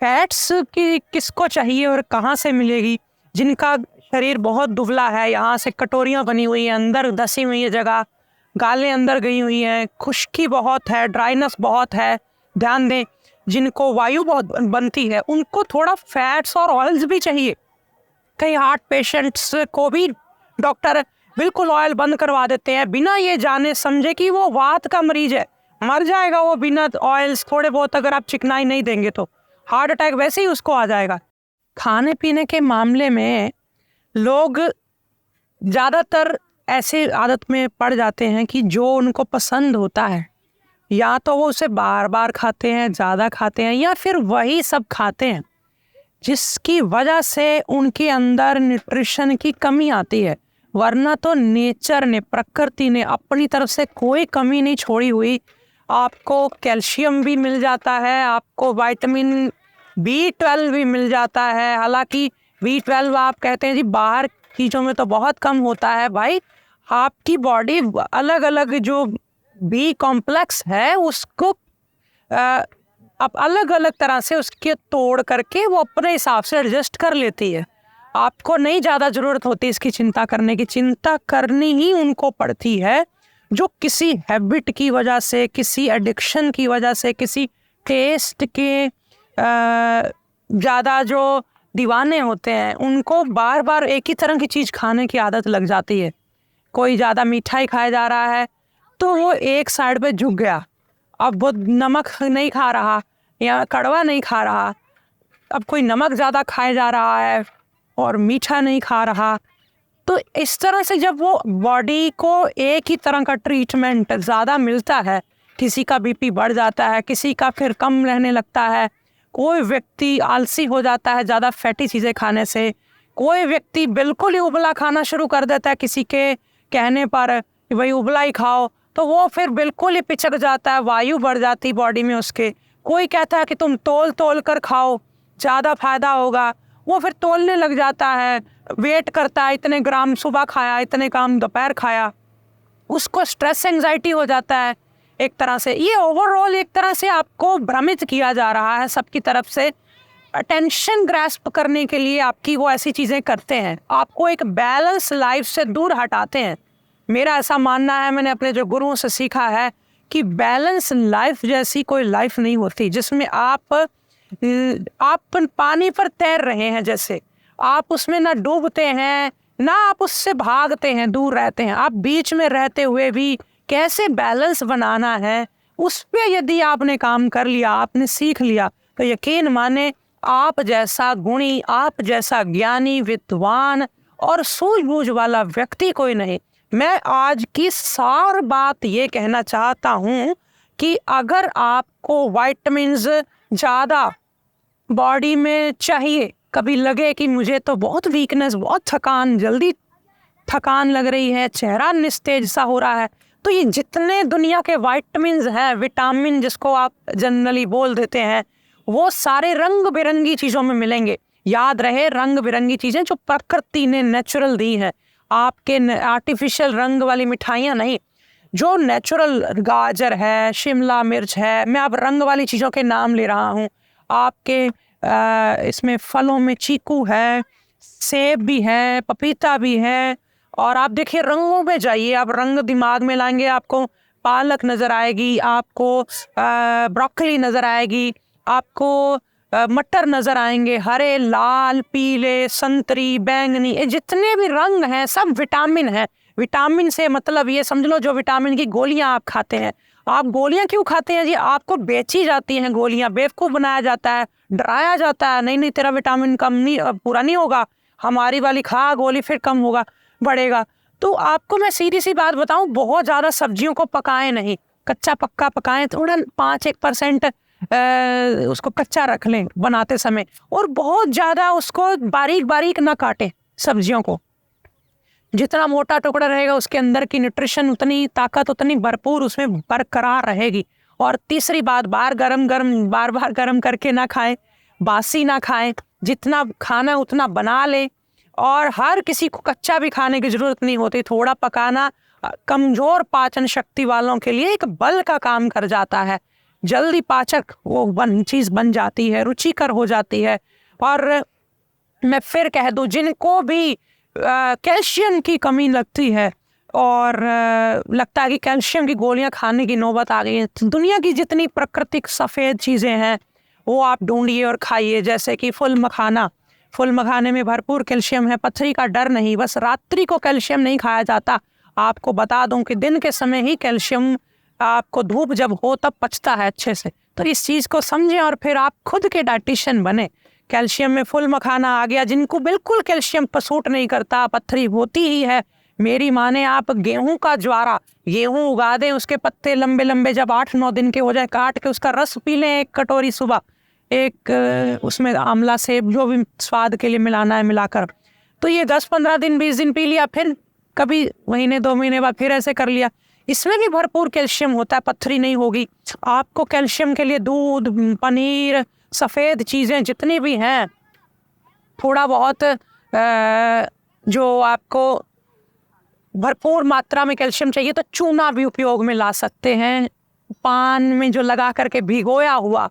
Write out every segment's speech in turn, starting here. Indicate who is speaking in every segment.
Speaker 1: Fats की किसको चाहिए और कहाँ से मिलेगी? जिनका शरीर बहुत दुबला है, यहाँ से कटोरियाँ बनी हुई हैं, अंदर धसी हुई है जगह, गालें अंदर गई हुई हैं, खुश्की बहुत है, ड्राइनेस बहुत है। ध्यान दें, जिनको वायु बहुत बनती है उनको थोड़ा फैट्स और ऑयल्स भी चाहिए। कई हार्ट पेशेंट्स को भी डॉक्टर बिल्कुल ऑयल बंद करवा देते हैं बिना ये जाने समझे कि वो वात का मरीज है, मर जाएगा वो बिना ऑयल्स थोड़े बहुत अगर आप चिकनाई नहीं देंगे तो हार्ट अटैक वैसे ही उसको आ जाएगा। खाने पीने के मामले में लोग ज़्यादातर ऐसे आदत में पड़ जाते हैं कि जो उनको पसंद होता है या तो वो उसे बार बार खाते हैं, ज़्यादा खाते हैं, या फिर वही सब खाते हैं जिसकी वजह से उनके अंदर न्यूट्रिशन की कमी आती है। वरना तो नेचर ने, प्रकृति ने अपनी तरफ से कोई कमी नहीं छोड़ी हुई। आपको कैल्शियम भी मिल जाता है, आपको विटामिन B12 भी मिल जाता है। हालांकि B12 आप कहते हैं जी बाहर चीज़ों में तो बहुत कम होता है। भाई आपकी बॉडी अलग अलग जो बी कॉम्प्लेक्स है उसको अब अलग अलग तरह से उसके तोड़ करके वो अपने हिसाब से एडजस्ट कर लेती है। आपको नहीं ज़्यादा ज़रूरत होती इसकी चिंता करने की। चिंता करनी ही उनको पड़ती है जो किसी हैबिट की वजह से, किसी एडिक्शन की वजह से, किसी टेस्ट के ज़्यादा जो दीवाने होते हैं उनको बार बार एक ही तरह की चीज़ खाने की आदत लग जाती है। कोई ज़्यादा मिठाई खाया जा रहा है तो वो एक साइड पे झुक गया, अब वो नमक नहीं खा रहा या कड़वा नहीं खा रहा। अब कोई नमक ज़्यादा खाया जा रहा है और मीठा नहीं खा रहा। तो इस तरह से जब वो बॉडी को एक ही तरह का ट्रीटमेंट ज़्यादा मिलता है, किसी का बीपी बढ़ जाता है, किसी का फिर कम रहने लगता है, कोई व्यक्ति आलसी हो जाता है ज़्यादा फैटी चीज़ें खाने से, कोई व्यक्ति बिल्कुल ही उबला खाना शुरू कर देता है किसी के कहने पर कि भाई उबला ही खाओ, तो वो फिर बिल्कुल ही पिचक जाता है, वायु बढ़ जाती बॉडी में उसके। कोई कहता है कि तुम तोल तोल कर खाओ ज़्यादा फायदा होगा, वो फिर तोलने लग जाता है, वेट करता है, इतने ग्राम सुबह खाया, इतने ग्राम दोपहर खाया, उसको स्ट्रेस एंजाइटी हो जाता है। एक तरह से ये ओवरऑल एक तरह से आपको भ्रमित किया जा रहा है सबकी तरफ से। अटेंशन ग्रैस्प करने के लिए आपकी वो ऐसी चीज़ें करते हैं, आपको एक बैलेंस लाइफ से दूर हटाते हैं। मेरा ऐसा मानना है, मैंने अपने जो गुरुओं से सीखा है कि बैलेंस लाइफ जैसी कोई लाइफ नहीं होती जिसमें आप पानी पर तैर रहे हैं। जैसे आप उसमें ना डूबते हैं ना आप उससे भागते हैं, दूर रहते हैं। आप बीच में रहते हुए भी कैसे बैलेंस बनाना है उस पे यदि आपने काम कर लिया, आपने सीख लिया, तो यकीन माने आप जैसा गुणी, आप जैसा ज्ञानी, विद्वान और सूझबूझ वाला व्यक्ति कोई नहीं। मैं आज की सार बात ये कहना चाहता हूँ कि अगर आपको विटामिन्स ज़्यादा बॉडी में चाहिए, कभी लगे कि मुझे तो बहुत वीकनेस, बहुत थकान, जल्दी थकान लग रही है, चेहरा निस्तेज सा हो रहा है, तो ये जितने दुनिया के विटामिन्स हैं, विटामिन जिसको आप जनरली बोल देते हैं, वो सारे रंग बिरंगी चीज़ों में मिलेंगे। याद रहे, रंग बिरंगी चीज़ें जो प्रकृति ने नेचुरल दी हैं, आपके आर्टिफिशियल रंग वाली मिठाइयाँ नहीं। जो नेचुरल गाजर है, शिमला मिर्च है, मैं अब रंग वाली चीज़ों के नाम ले रहा हूँ। आपके इसमें फलों में चीकू है, सेब भी है, पपीता भी है। और आप देखिए रंगों में जाइए, आप रंग दिमाग में लाएंगे, आपको पालक नज़र आएगी, आपको ब्रोकली नज़र आएगी, आपको मटर नज़र आएंगे, हरे, लाल, पीले, संतरी, बैंगनी, ये जितने भी रंग हैं सब विटामिन हैं। विटामिन से मतलब ये समझ लो जो विटामिन की गोलियां आप खाते हैं। आप गोलियां क्यों खाते हैं जी? आपको बेची जाती हैं गोलियां, बेवकूफ़ बनाया जाता है, डराया जाता है, नहीं नहीं तेरा विटामिन कम नहीं, पूरा नहीं होगा, हमारी वाली खा गोली फिर कम होगा, बढ़ेगा। तो आपको मैं सीधी सी बात बताऊं, बहुत ज़्यादा सब्जियों को पकाएं नहीं, कच्चा पक्का पकाएं, थोड़ा 5-1% उसको कच्चा रख लें बनाते समय, और बहुत ज़्यादा उसको बारीक बारीक ना काटें सब्जियों को। जितना मोटा टुकड़ा रहेगा उसके अंदर की न्यूट्रिशन उतनी, ताकत उतनी भरपूर उसमें बरकरार रहेगी। और तीसरी बात, बार बार गरम करके ना खाएं, बासी ना खाएं, जितना खाना उतना बना लें। और हर किसी को कच्चा भी खाने की ज़रूरत नहीं होती, थोड़ा पकाना कमज़ोर पाचन शक्ति वालों के लिए एक बल का काम कर जाता है। जल्दी पाचक वो चीज़ बन जाती है, रुचिकर हो जाती है। और मैं फिर कह दूं, जिनको भी कैल्शियम की कमी लगती है और लगता है कि कैल्शियम की गोलियां खाने की नौबत आ गई है, तो दुनिया की जितनी प्राकृतिक सफ़ेद चीज़ें हैं वो आप ढूंढिए और खाइए। जैसे कि फुल मखाना, फुल मखाने में भरपूर कैल्शियम है, पथरी का डर नहीं। बस रात्रि को कैल्शियम नहीं खाया जाता। आपको बता दूं कि दिन के समय ही कैल्शियम आपको धूप जब हो तब पचता है अच्छे से। तो इस चीज़ को समझें और फिर आप खुद के डाइटिशियन बने। कैल्शियम में फुल मखाना आ गया। जिनको बिल्कुल कैल्शियम सूट नहीं करता, पथरी होती ही है, मेरी माने आप गेहूं का ज्वारा, गेहूं उगा दें, उसके पत्ते लंबे लंबे जब 8-9 दिन के हो जाए, काट के उसका रस पी लें 1 कटोरी सुबह, एक उसमें आंवला सेब जो भी स्वाद के लिए मिलाना है मिलाकर, तो ये 10-15 दिन 20 दिन पी लिया, फिर कभी महीने 2 महीने बाद फिर ऐसे कर लिया। इसमें भी भरपूर कैल्शियम होता है, पथरी नहीं होगी। आपको कैल्शियम के लिए दूध, पनीर, सफ़ेद चीज़ें जितनी भी हैं, थोड़ा बहुत जो आपको भरपूर मात्रा में कैल्शियम चाहिए तो चूना भी उपयोग में ला सकते हैं। पान में जो लगा करके भिगोया हुआ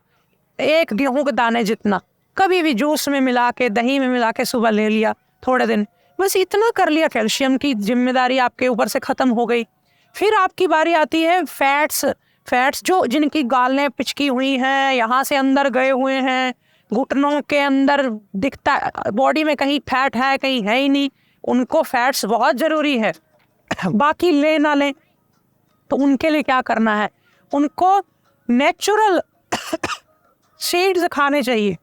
Speaker 1: 1 गेहूं के दाने जितना, कभी भी जूस में मिला के, दही में मिला के सुबह ले लिया थोड़े दिन, बस इतना कर लिया, कैल्शियम की जिम्मेदारी आपके ऊपर से ख़त्म हो गई। फिर आपकी बारी आती है फैट्स जो जिनकी गालें पिचकी हुई हैं, यहाँ से अंदर गए हुए हैं, घुटनों के अंदर दिखता, बॉडी में कहीं फैट है कहीं है ही नहीं, उनको फैट्स बहुत ज़रूरी है। बाकी ले ना लें तो उनके लिए क्या करना है, उनको नेचुरल सीड्स खाने चाहिए,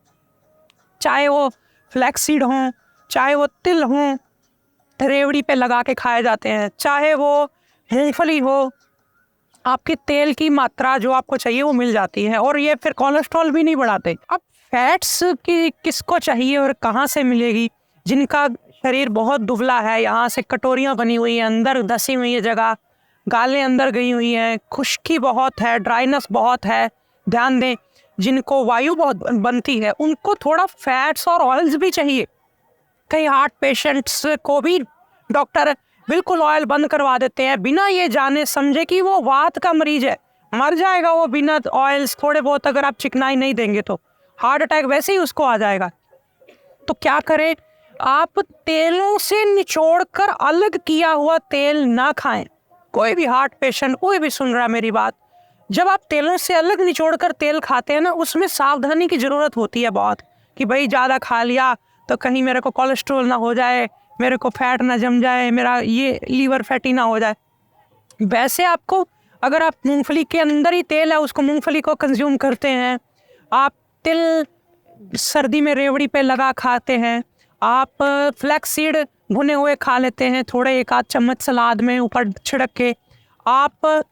Speaker 1: चाहे वो फ्लैक्स सीड हों, चाहे वो तिल हों, रेवड़ी पे लगा के खाए जाते हैं, चाहे वो मूंगफली हो। आपकी तेल की मात्रा जो आपको चाहिए वो मिल जाती है, और ये फिर कोलेस्ट्रॉल भी नहीं बढ़ाते। अब फैट्स की किसको चाहिए और कहाँ से मिलेगी? जिनका शरीर बहुत दुबला है, यहाँ से कटोरियाँ बनी हुई हैं, अंदर धसी हुई है जगह, गालें अंदर गई हुई हैं, खुश्की बहुत है, ड्राइनेस बहुत है, ध्यान दें। जिनको वायु बहुत बनती है उनको थोड़ा फैट्स और ऑयल्स भी चाहिए। कई हार्ट पेशेंट्स को भी डॉक्टर बिल्कुल ऑयल बंद करवा देते हैं, बिना ये जाने समझे कि वो वात का मरीज है, मर जाएगा वो बिना ऑयल्स। थोड़े बहुत अगर आप चिकनाई नहीं देंगे तो हार्ट अटैक वैसे ही उसको आ जाएगा। तो क्या करें, आप तेलों से निचोड़कर अलग किया हुआ तेल ना खाएं। कोई भी हार्ट पेशेंट, कोई भी सुन रहा है मेरी बात, जब आप तेलों से अलग निचोड़कर तेल खाते हैं ना, उसमें सावधानी की ज़रूरत होती है बहुत, कि भाई ज़्यादा खा लिया तो कहीं मेरे को कोलेस्ट्रॉल ना हो जाए, मेरे को फैट ना जम जाए, मेरा ये लीवर फैटी ना हो जाए। वैसे आपको, अगर आप मूंगफली के अंदर ही तेल है, उसको मूंगफली को कंज्यूम करते हैं, आप तिल सर्दी में रेवड़ी पे लगा खाते हैं, आप फ्लैक्स सीड भुने हुए खा लेते हैं थोड़े 1-8 चम्मच सलाद में ऊपर छिड़क के, आप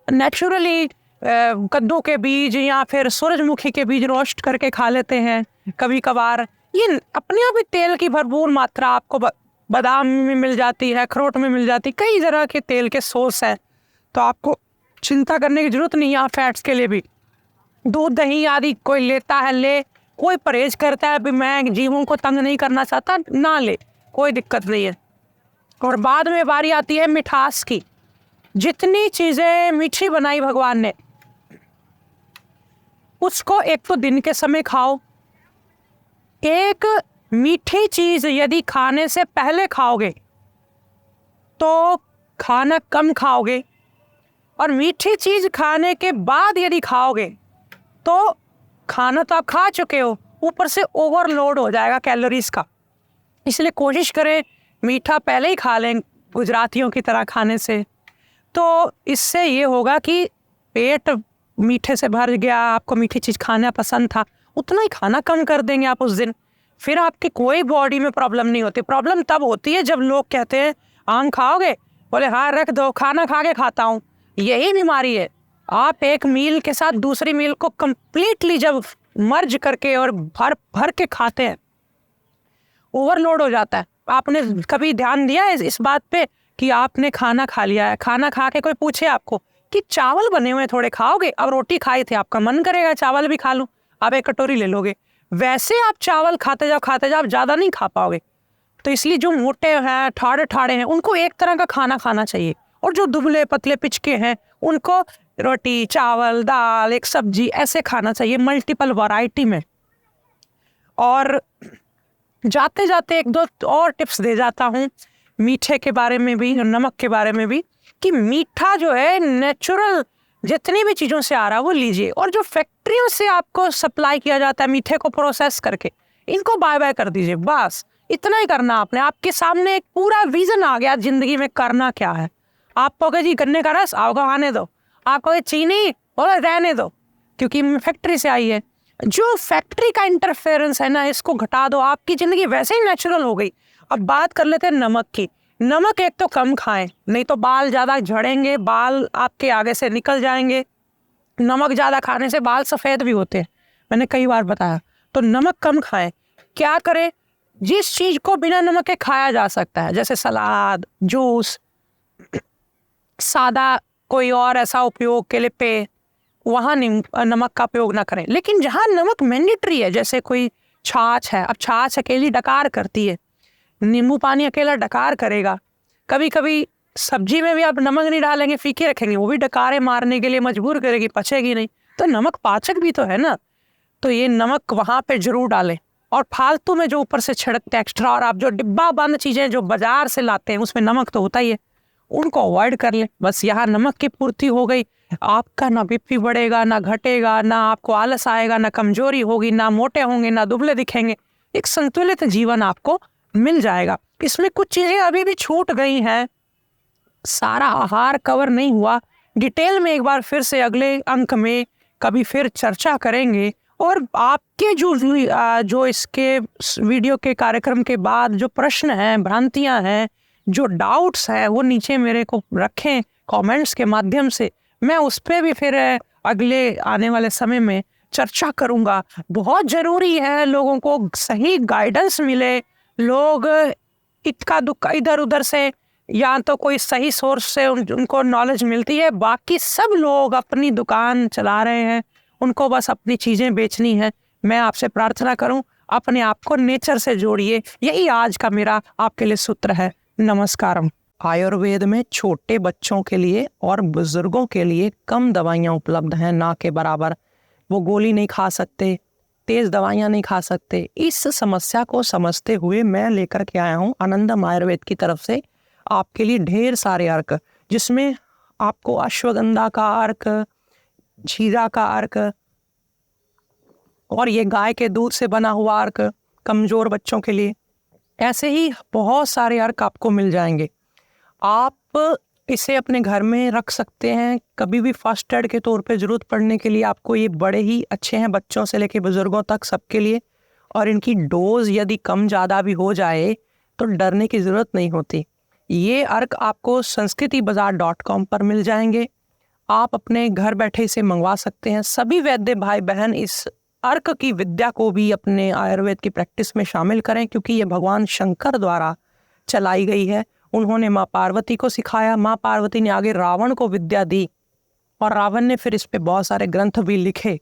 Speaker 1: नेचुरली कद्दू के बीज या फिर सूरजमुखी के बीज रोस्ट करके खा लेते हैं कभी कभार। ये अपने आप ही तेल की भरपूर मात्रा आपको बादाम में मिल जाती है, अखरोट में मिल जाती है, कई तरह के तेल के सोर्स हैं, तो आपको चिंता करने की जरूरत नहीं है। फैट्स के लिए भी दूध दही आदि कोई लेता है ले, कोई परहेज करता है भी मैं जीवों को तंग नहीं करना चाहता, ना ले, कोई दिक्कत नहीं है। और बाद में बारी आती है मिठास की। जितनी चीज़ें मीठी बनाई भगवान ने, उसको एक तो दिन के समय खाओ। एक मीठी चीज़ यदि खाने से पहले खाओगे तो खाना कम खाओगे, और मीठी चीज़ खाने के बाद यदि खाओगे तो खाना तो आप खा चुके हो, ऊपर से ओवरलोड हो जाएगा कैलोरीज का। इसलिए कोशिश करें मीठा पहले ही खा लें गुजरातियों की तरह खाने से, तो इससे ये होगा कि पेट मीठे से भर गया, आपको मीठी चीज़ खाना पसंद था, उतना ही खाना कम कर देंगे आप उस दिन, फिर आपकी कोई बॉडी में प्रॉब्लम नहीं होती। प्रॉब्लम तब होती है जब लोग कहते हैं आम खाओगे, बोले हाँ रख दो, खाना खा के खाता हूँ, यही बीमारी है। आप एक मील के साथ दूसरी मील को कंप्लीटली जब मर्ज करके और भर भर के खाते हैं, ओवरलोड हो जाता है। आपने कभी ध्यान दिया है इस बात पे कि आपने खाना खा लिया है, खाना खा के कोई पूछे आपको कि चावल बने हुए थोड़े खाओगे, अब रोटी खाई थी, आपका मन करेगा चावल भी खा लूं, आप 1 कटोरी ले लोगे। वैसे आप चावल खाते जाओ, आप ज़्यादा नहीं खा पाओगे। तो इसलिए जो मोटे हैं, ठाड़े ठाड़े हैं, उनको एक तरह का खाना खाना चाहिए, और जो दुबले पतले पिचके हैं उनको रोटी, चावल, दाल, एक सब्जी, ऐसे खाना चाहिए मल्टीपल वैरायटी में। और जाते जाते एक दो और टिप्स दे जाता हूँ मीठे के बारे में भी और नमक के बारे में भी, कि मीठा जो है नेचुरल जितनी भी चीज़ों से आ रहा है वो लीजिए, और जो फैक्ट्रियों से आपको सप्लाई किया जाता है मीठे को प्रोसेस करके, इनको बाय बाय कर दीजिए। बस इतना ही करना आपने। आपके सामने एक पूरा विजन आ गया जिंदगी में करना क्या है। आप कहोगे जी गन्ने का रस, आपको आने दो। आप कहोगे चीनी, बोले रहने दो क्योंकि फैक्ट्री से आई है। जो फैक्ट्री का इंटरफेरेंस है ना, इसको घटा दो, आपकी जिंदगी वैसे ही नेचुरल हो गई। अब बात कर लेते हैं नमक की। नमक एक तो कम खाएं, नहीं तो बाल ज़्यादा झड़ेंगे, बाल आपके आगे से निकल जाएंगे। नमक ज़्यादा खाने से बाल सफ़ेद भी होते हैं, मैंने कई बार बताया। तो नमक कम खाएं। क्या करें? जिस चीज़ को बिना नमक के खाया जा सकता है, जैसे सलाद, जूस, सादा कोई और ऐसा उपयोग के लिए पेय, वहाँ नमक का उपयोग ना करें। लेकिन जहाँ नमक मैंडेटरी है, जैसे कोई छाछ है, अब छाछ अकेली डकार करती है, नींबू पानी अकेला डकार करेगा। कभी कभी सब्जी में भी आप नमक नहीं डालेंगे, फीकी रखेंगे, वो भी डकारे मारने के लिए मजबूर करेगी, पचेगी नहीं। तो नमक पाचक भी तो है ना, तो ये नमक वहाँ पे जरूर डालें। और फालतू में जो ऊपर से छिड़कते एक्स्ट्रा, और आप जो डिब्बा बंद चीज़ें जो बाजार से लाते हैं उसमें नमक तो होता ही है, उनको अवॉइड कर लें। बस यहाँ नमक की पूर्ति हो गई, आपका ना बीपी बढ़ेगा, ना घटेगा, ना आपको आलस आएगा, ना कमजोरी होगी, ना मोटे होंगे, ना दुबले दिखेंगे। एक संतुलित जीवन आपको मिल जाएगा। इसमें कुछ चीज़ें अभी भी छूट गई हैं, सारा आहार कवर नहीं हुआ। डिटेल में एक बार फिर से अगले अंक में कभी फिर चर्चा करेंगे। और आपके जो इसके वीडियो के कार्यक्रम के बाद जो प्रश्न हैं, भ्रांतियां हैं, जो डाउट्स हैं, वो नीचे मेरे को रखें कमेंट्स के माध्यम से। मैं उस पर भी फिर अगले आने वाले समय में चर्चा करूंगा। बहुत ज़रूरी है लोगों को सही गाइडेंस मिले। लोग इक्का दुक्का इधर उधर से, या तो कोई सही सोर्स से उनको नॉलेज मिलती है, बाकी सब लोग अपनी दुकान चला रहे हैं, उनको बस अपनी चीज़ें बेचनी है। मैं आपसे प्रार्थना करूं, अपने आप को नेचर से जोड़िए। यही आज का मेरा आपके लिए सूत्र है। नमस्कारम। आयुर्वेद में छोटे बच्चों के लिए और बुजुर्गों के लिए कम दवाइयाँ उपलब्ध हैं, ना के बराबर। वो गोली नहीं खा सकते, तेज दवाइयाँ नहीं खा सकते। इस समस्या को समझते हुए मैं लेकर के आया हूँ आनंदम आयुर्वेद की तरफ से आपके लिए ढेर सारे अर्क, जिसमें आपको अश्वगंधा का अर्क, जीरा का अर्क, और ये गाय के दूध से बना हुआ अर्क कमजोर बच्चों के लिए। ऐसे ही बहुत सारे अर्क आपको मिल जाएंगे। आप इसे अपने घर में रख सकते हैं, कभी भी फर्स्ट एड के तौर पे ज़रूरत पड़ने के लिए। आपको ये बड़े ही अच्छे हैं, बच्चों से लेकर बुजुर्गों तक सबके लिए। और इनकी डोज यदि कम ज़्यादा भी हो जाए तो डरने की ज़रूरत नहीं होती। ये अर्क आपको sanskritabazar.com पर मिल जाएंगे। आप अपने घर बैठे इसे मंगवा सकते हैं। सभी वैद्य भाई बहन इस अर्क की विद्या को भी अपने आयुर्वेद की प्रैक्टिस में शामिल करें, क्योंकि ये भगवान शंकर द्वारा चलाई गई है। उन्होंने माँ पार्वती को सिखाया, माँ पार्वती ने आगे रावण को विद्या दी, और रावण ने फिर इस पे बहुत सारे ग्रंथ भी लिखे।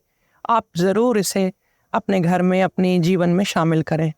Speaker 1: आप ज़रूर इसे अपने घर में, अपने जीवन में शामिल करें।